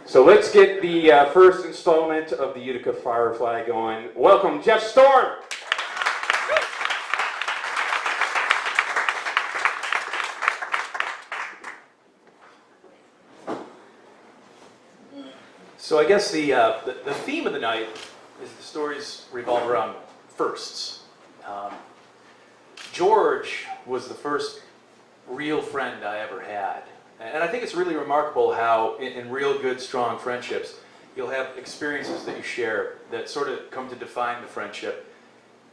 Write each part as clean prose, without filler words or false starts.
So let's get the first installment of the Utica Firefly going. Welcome, Geoff Storm. So I guess the theme of the night is the stories revolve around firsts. George was the first real friend I ever had. And I think it's really remarkable how in real good, strong friendships, you'll have experiences that you share that sort of come to define the friendship.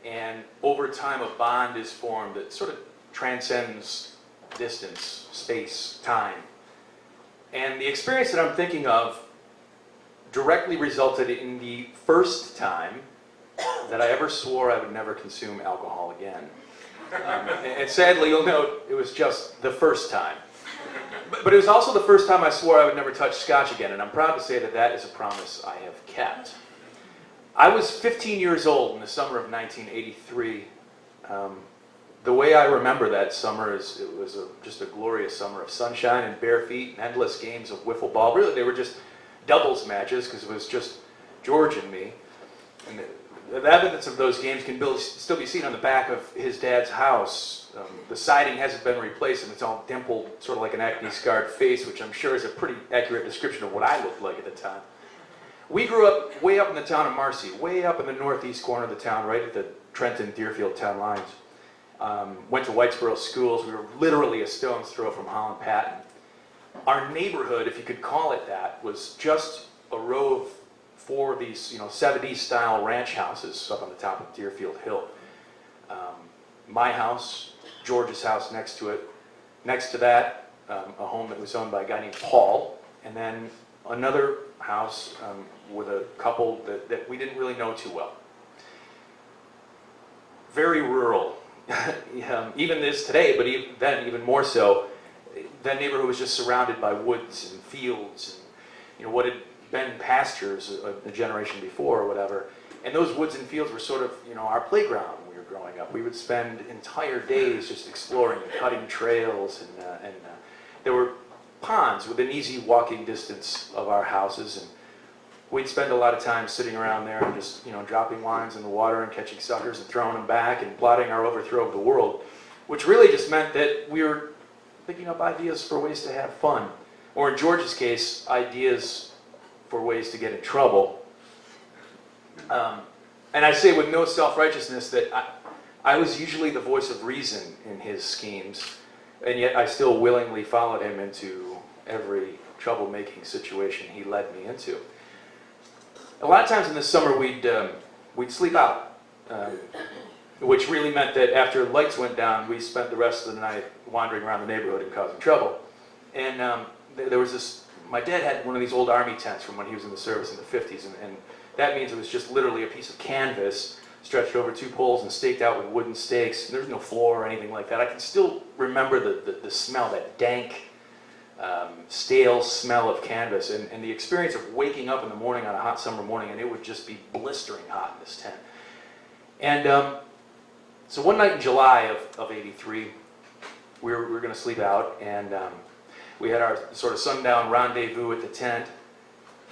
And over time, a bond is formed that sort of transcends distance, space, time. And the experience that I'm thinking of directly resulted in the first time that I ever swore I would never consume alcohol again. And sadly, you'll note it was just the first time. But it was also the first time I swore I would never touch scotch again, and I'm proud to say that that is a promise I have kept. I was 15 years old in the summer of 1983. The way I remember that summer is it was just a glorious summer of sunshine and bare feet and endless games of wiffle ball. Really, they were just doubles matches because it was just George and me. And the evidence of those games can still be seen on the back of his dad's house. The siding hasn't been replaced and it's all dimpled, sort of like an acne-scarred face, which I'm sure is a pretty accurate description of what I looked like at the time. We grew up way up in the town of Marcy, way up in the northeast corner of the town, right at the Trenton-Deerfield town lines. Went to Whitesboro schools. We were literally a stone's throw from Holland Patton. Our neighborhood, if you could call it that, was just a row of four of these 70s-style ranch houses up on the top of Deerfield Hill. My house, George's house next to it. Next to that, a home that was owned by a guy named Paul, and then another house with a couple that we didn't really know too well. Very rural, even is today, but then even more so. That neighborhood was just surrounded by woods and fields, and what had been pastures a generation before or whatever. And those woods and fields were sort of our playground when we were growing up. We would spend entire days just exploring and cutting trails, and there were ponds within easy walking distance of our houses, and we'd spend a lot of time sitting around there and just dropping lines in the water and catching suckers and throwing them back and plotting our overthrow of the world, which really just meant that we were picking up ideas for ways to have fun, or in George's case, ideas for ways to get in trouble. And I say with no self-righteousness that I was usually the voice of reason in his schemes, and yet I still willingly followed him into every troublemaking situation he led me into. A lot of times in the summer we'd sleep out, which really meant that after lights went down, we spent the rest of the night wandering around the neighborhood and causing trouble. And there was this, my dad had one of these old army tents from when he was in the service in the 50s, and that means it was just literally a piece of canvas stretched over two poles and staked out with wooden stakes. There was no floor or anything like that. I can still remember the smell, that dank, stale smell of canvas, and the experience of waking up in the morning on a hot summer morning, and it would just be blistering hot in this tent. And so one night in July of 83, we were going to sleep out, and we had our sort of sundown rendezvous at the tent,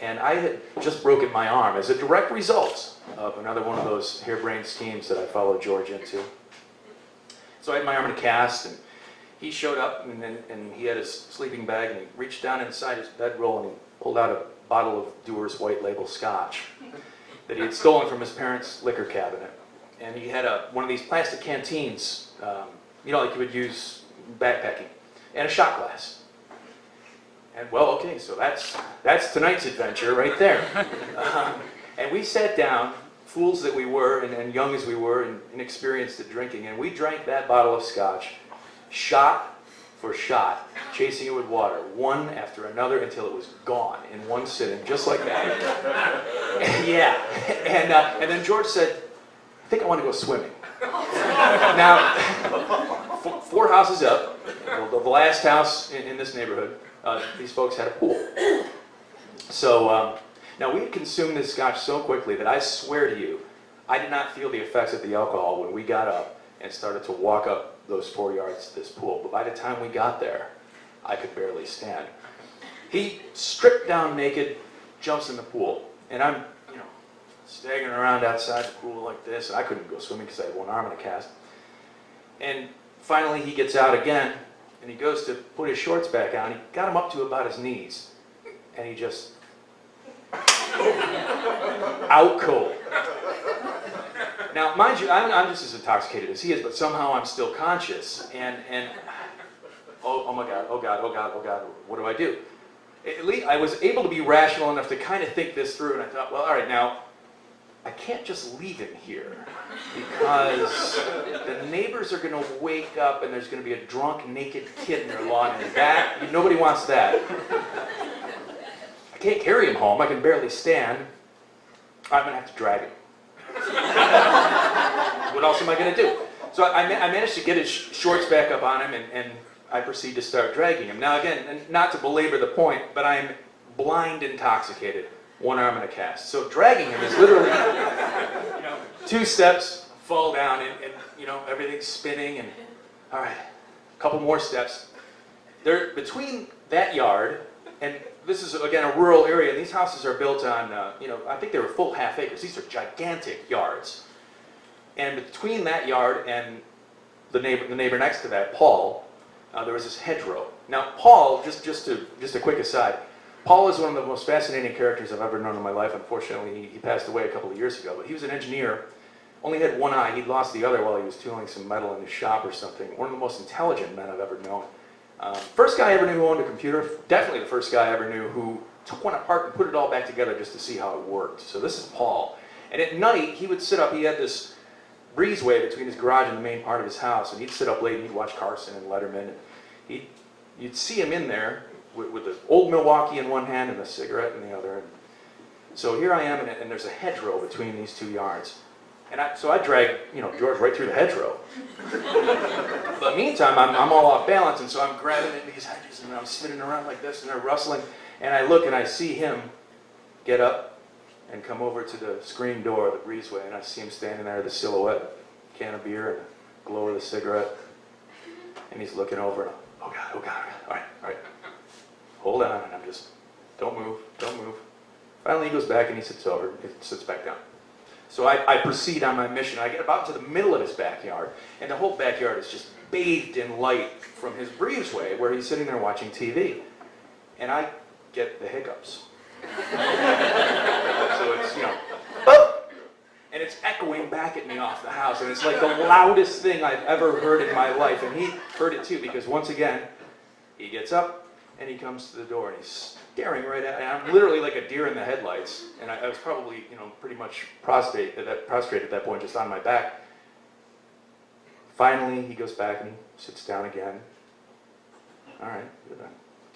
and I had just broken my arm as a direct result of another one of those harebrained schemes that I followed George into. So I had my arm in a cast, and he showed up, and he had his sleeping bag, and he reached down inside his bedroll, and he pulled out a bottle of Dewar's White Label Scotch that he had stolen from his parents' liquor cabinet. And he had one of these plastic canteens, like you would use backpacking, and a shot glass. And well, okay, so that's tonight's adventure right there. And we sat down, fools that we were, and young as we were, and inexperienced at drinking, and we drank that bottle of scotch, shot for shot, chasing it with water, one after another until it was gone in one sitting, just like that. Yeah, and then George said, I think I want to go swimming. Now, four houses up, the last house in this neighborhood, these folks had a pool. So now we had consumed this scotch so quickly that I swear to you, I did not feel the effects of the alcohol when we got up and started to walk up those 4 yards to this pool. But by the time we got there, I could barely stand. He stripped down naked, jumps in the pool. And I'm, staggering around outside the pool like this. I couldn't go swimming because I had one arm in a cast. And finally he gets out again, and he goes to put his shorts back on. He got them up to about his knees, and he just out cold. Now, mind you, I'm just as intoxicated as he is, but somehow I'm still conscious. And oh my God, oh God, oh God, oh God, what do I do? At least I was able to be rational enough to kind of think this through, and I thought, well, all right, now, I can't just leave him here because the neighbors are going to wake up and there's going to be a drunk, naked kid in their lawn, and nobody wants that. I can't carry him home. I can barely stand. I'm going to have to drag him. What else am I going to do? So I managed to get his shorts back up on him, and I proceed to start dragging him. Now again, and not to belabor the point, but I'm blind intoxicated. One arm in a cast. So dragging him is literally, 2 steps, fall down, and everything's spinning, and all right, a couple more steps. They're between that yard, and this is again a rural area, and these houses are built on, I think they were full half acres. These are gigantic yards. And between that yard and the neighbor next to that, Paul, there was this hedgerow. Now, Paul, just a quick aside, Paul is one of the most fascinating characters I've ever known in my life. Unfortunately, he passed away a couple of years ago, but he was an engineer, only had one eye. He'd lost the other while he was tooling some metal in his shop or something. One of the most intelligent men I've ever known. First guy I ever knew who owned a computer, definitely the first guy I ever knew who took one apart and put it all back together just to see how it worked. So this is Paul. And at night, he would sit up, he had this breezeway between his garage and the main part of his house, and he'd sit up late and he'd watch Carson and Letterman, and you'd see him in there with the old Milwaukee in one hand and a cigarette in the other. And so here I am, and there's a hedgerow between these 2 yards. And so I drag, George right through the hedgerow. But meantime, I'm all off balance, and so I'm grabbing at these hedges, and I'm spinning around like this, and they're rustling. And I look, and I see him get up and come over to the screen door of the breezeway, and I see him standing there, the silhouette, can of beer, and the glow of the cigarette. And he's looking over, and oh God, all right. Hold on, and I'm just, don't move. Finally, he goes back and he sits back down. So I proceed on my mission. I get about to the middle of his backyard, and the whole backyard is just bathed in light from his breezeway where he's sitting there watching TV. And I get the hiccups. So it's, and it's echoing back at me off the house, and it's like the loudest thing I've ever heard in my life. And he heard it too, because once again, he gets up, and he comes to the door, and he's staring right at me. I'm literally like a deer in the headlights, and I was probably, pretty much prostrate at that point, just on my back. Finally, he goes back and he sits down again. All right,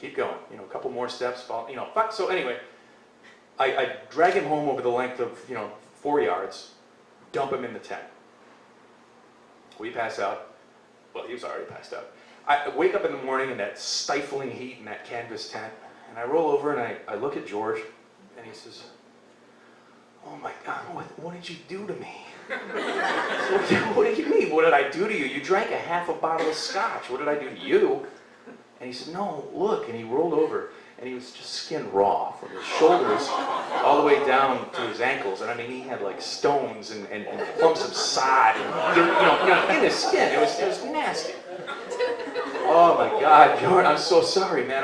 keep going. A couple more steps. So anyway, I drag him home over the length of 4 yards, dump him in the tent. We pass out. Well, he was already passed out. I wake up in the morning in that stifling heat in that canvas tent, and I roll over and I look at George, and he says, "Oh my God, what did you do to me?" What do you mean? What did I do to you? You drank a half a bottle of scotch. What did I do to you? And he said, "No, look." And he rolled over, and he was just skin raw from his shoulders all the way down to his ankles. And I mean, he had like stones and clumps of sod and, in his skin. It was nasty. Oh my God, Jordan, I'm so sorry, man.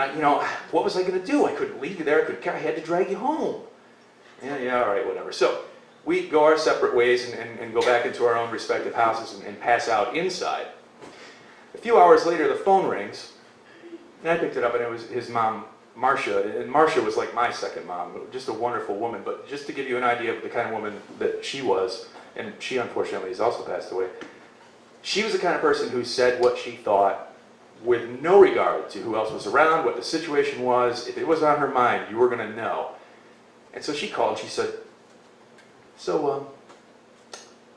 What was I going to do? I couldn't leave you there. I had to drag you home. Yeah, all right, whatever. So we go our separate ways and go back into our own respective houses and pass out inside. A few hours later, the phone rings, and I picked it up, and it was his mom, Marcia. And Marcia was like my second mom, just a wonderful woman. But just to give you an idea of the kind of woman that she was, and she unfortunately has also passed away, she was the kind of person who said what she thought with no regard to who else was around, what the situation was. If it was on her mind, you were going to know. And so she called and she said, "So,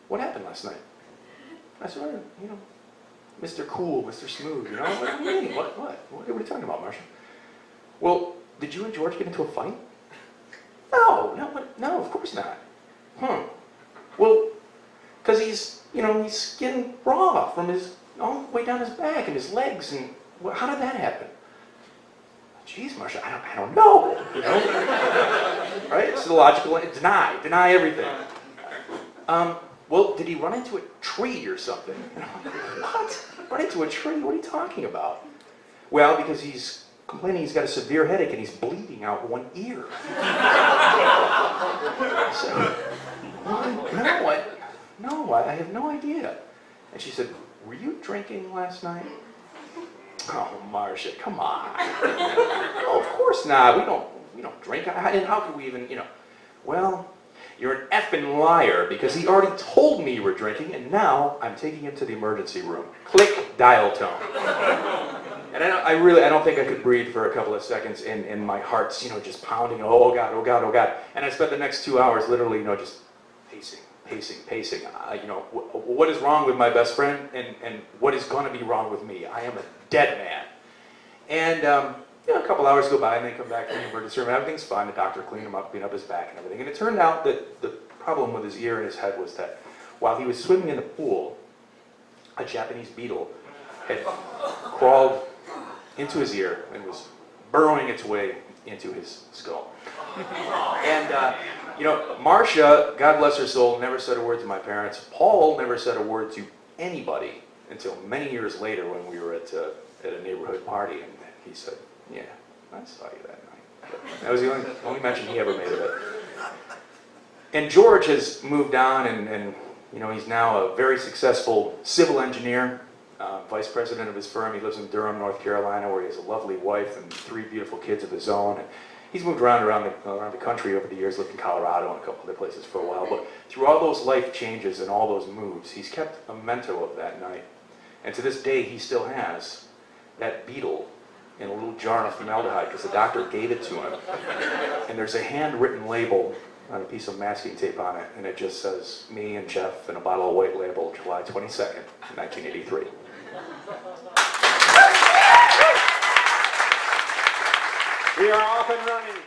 what happened last night?" I said, "Well, Mr. Cool, Mr. Smooth, what do you mean? What are you talking about, Marcia?" "Well, did you and George get into a fight?" No, of course not." "Well, because he's skin raw from his all the way down his back and his legs, and how did that happen?" "Geez, Marcia, I don't know. the logical end. Deny everything. Well, did he run into a tree or something? And I'm like, what? Run into a tree? What are you talking about? Well, because he's complaining he's got a severe headache and he's bleeding out one ear. So, no, I have no idea. And she said, were you drinking last night? Oh, Marcia, come on. No, of course not. We don't drink. And how could we even, Well, you're an effing liar because he already told me you were drinking and now I'm taking him to the emergency room. Click, dial tone. And I don't think I could breathe for a couple of seconds and my heart's, just pounding. Oh God, oh God, oh God. And I spent the next 2 hours literally, just pacing. What is wrong with my best friend and what is going to be wrong with me? I am a dead man. And a couple hours go by and they come back to the emergency room and everything's fine. The doctor cleaned him up, cleaned up his back and everything. And it turned out that the problem with his ear and his head was that while he was swimming in the pool, a Japanese beetle had crawled into his ear and was burrowing its way into his skull. And Marcia, God bless her soul, never said a word to my parents. Paul never said a word to anybody until many years later when we were at a neighborhood party, and he said, yeah, I saw you that night. That was the only mention he ever made of it. And George has moved on, and he's now a very successful civil engineer, vice president of his firm. He lives in Durham, North Carolina, where he has a lovely wife and 3 beautiful kids of his own. And he's moved around the country over the years, lived in Colorado and a couple other places for a while. But through all those life changes and all those moves, he's kept a memento of that night. And to this day, he still has that beetle in a little jar of formaldehyde because the doctor gave it to him. And there's a handwritten label on a piece of masking tape on it, and it just says, me and Geoff in a bottle of white label, July 22nd, 1983. We are off and running.